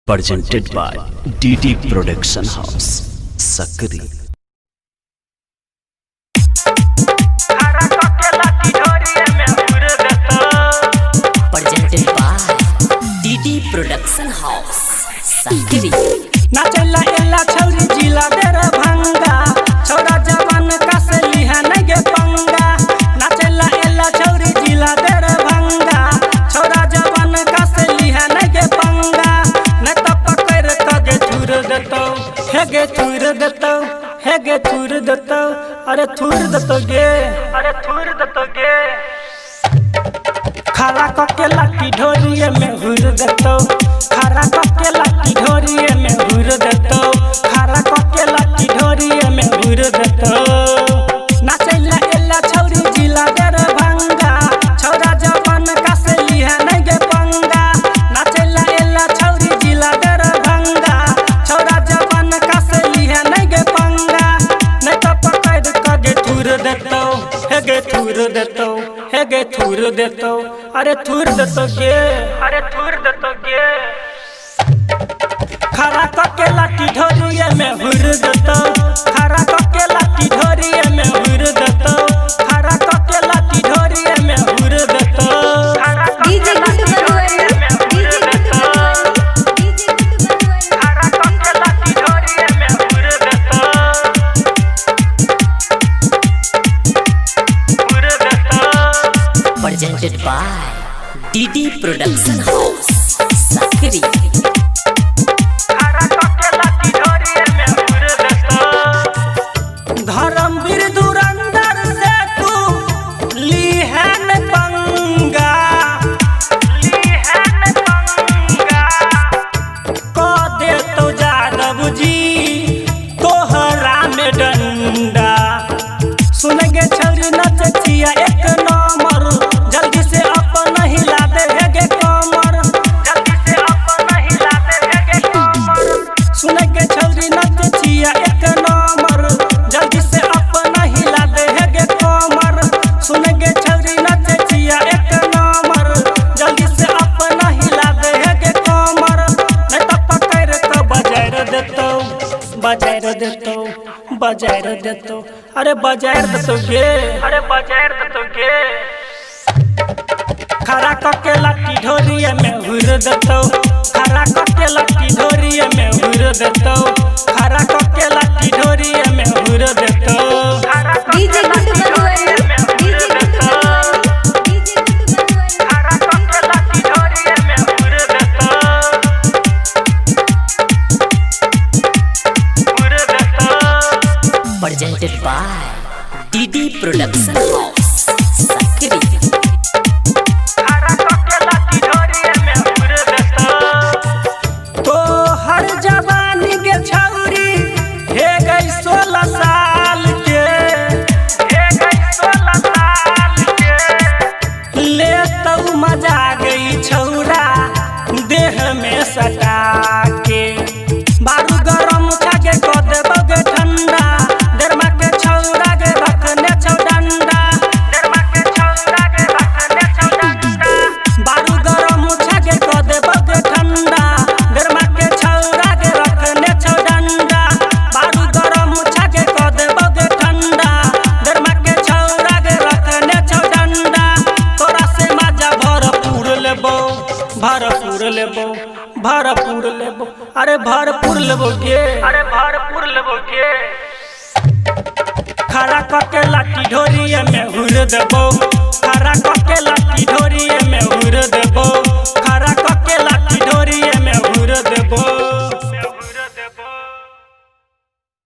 presented by DD Production House, Sakri. Presented by DD Production House, Sakri. नाचला एला छौरी जिला देर भंगा छौरा जवान कसली है नगे पंगा नाचला एला छौरी जिला देर भंगा छौरा जवान कसली है नगे पंगा न त पकड़ कगे थूर देतो हेगे थूर देतो हेगे थूर देतो अरे थूर देतो गे खरा कके लाठी ढोरिए में हुर देतो खरा कके लाठी ढोरिए में हुर देतो खरा कके लाठी ढोरिए में हुर देतो नाचैला एला छौरी जिला देर भंगा छौरा जवान कसली है नगे पंगा नाचैला एला छौरी जिला देर भंगा छौरा जवान कसली है नगे पंगा नहीं तो पकड़ कगे थूर देतो हेगे थूर देतो हेगे थूर देतो अरे थूर देतो गे खरा कके लाठी ढोरिए में हुर देतो खरा कके लाठी ढोरिए में हुर देतो खरा कके लाठी ढोरिए में हुर देतो DJ Gudu Baruan, DJ Gudu Baruan, DJ Gudu Baruan. खरा कके लाठी ढोरिए में हुर देतो Presented by DD Production House, Sakri. Dharmveer धुरंधर से तू लीहन पंगा को दे तो जादव जी तोहरा में डंडा सुनेंगे छौरी नचिया एक नंबर जल्दी से अपन हिला दे हेगे कमर जल्दी से अपन हिला दे हेगे कमर सुनेंगे छौरी नचिया एक नंबर जल्दी से अपन हिला दे हेगे कमर सुनेंगे छौरी नचिया एक नंबर जल्दी से अपन हिला दे हेगे कमर नहीं तो पकड़ के बजाय देतो अरे बजाय देतो गे खरा कके लाठी ढोरिए में हुर देतो खरा कके लाठी ढोरिए में हुर देतो खरा कके लाठी ढोरिए में हुर देतो DJ Gudu Baruan, DJ Gudu Baruan, DJ Gudu Baruan. खरा कके लाठी ढोरिए में हुर देतो Presented by DD Production House, Sakri. तो हर जवानी के छौरी हे गई 16 साल के ले तो मजा गई छौरा देह में सटा के बारू गरम छागे को देबोगे ठंडा देरमा के छौरा के रखने छौ डंडा देरमा के छौरा के रखने छौ डंडा बारू गरम छागे को देबोगे ठंडा देरमा के छौरा के रखने छौ डंडा बारू गरम छागे को देबोगे ठंडा देरमा के छौरा के रखने छौ डंडा तोरा से मजा भरपूर लेबो अरे भरपूर लेबो गे खरा कके लाठी ढोरिए में हुर देबो खरा कके